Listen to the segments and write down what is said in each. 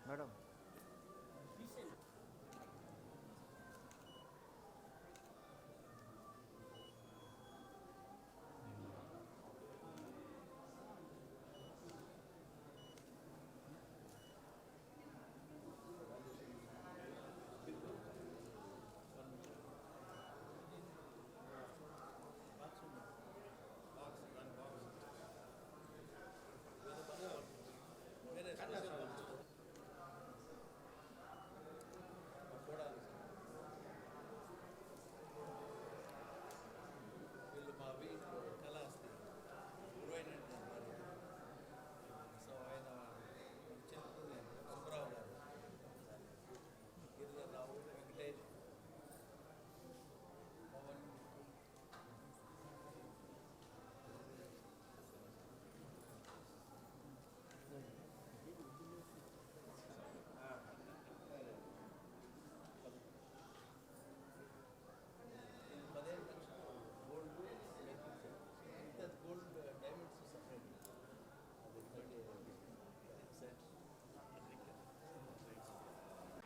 Madam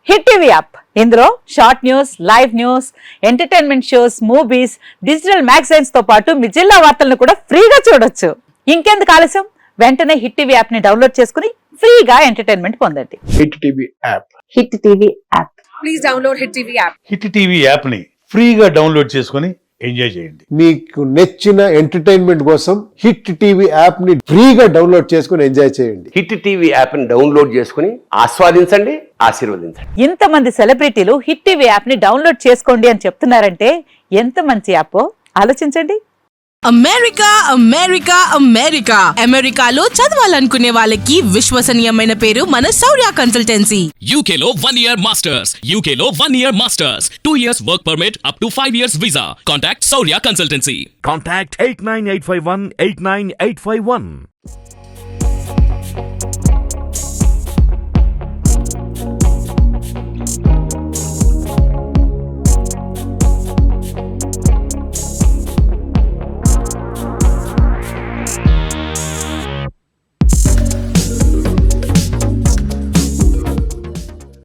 hit TV app ఇందులో short news, live news, entertainment shows, movies, digital magazines తో పాటు మీ జిల్లా వార్తలను కూడా ఫ్రీగా చూడొచ్చు. ఇంకెందుకు ఆలస్యం, వెంటనే హిట్ టీవీ యాప్ ని డౌన్లోడ్ చేసుకుని ఫ్రీగా ఎంటర్టైన్మెంట్ పొందండి. Hit TV app. Hit TV app. Please download hit TV app. Hit TV app ని ఫ్రీగా డౌన్లోడ్ చేసుకుని ఎంజాయ్ చేయండి. మీకు నచ్చిన ఎంటర్టైన్మెంట్ కోసం హిట్ టీవీ యాప్ ని ఫ్రీగా డౌన్లోడ్ చేసుకుని ఎంజాయ్ చేయండి. హిట్ టీవీ యాప్ ని డౌన్లోడ్ చేసుకుని ఆస్వాదించండి, ఆశీర్వదించండి. ఇంతమంది సెలబ్రిటీలు హిట్ టీవీ యాప్ ని డౌన్లోడ్ చేసుకోండి అని చెప్తున్నారంటే ఎంత మంచి యాప్ ఆలోచించండి. అమెరికా అమెరికా అమెరికా అమెరికాలో చదవాలనుకునే వాళ్ళకి విశ్వసనీయమైన పేరు మన శౌర్య కన్సల్టెన్సీ. UK లో 1 year masters, UK లో 1 year masters, 2 years work permit up to 5 years visa. Contact Shaurya Consultancy. Contact 89851 89851.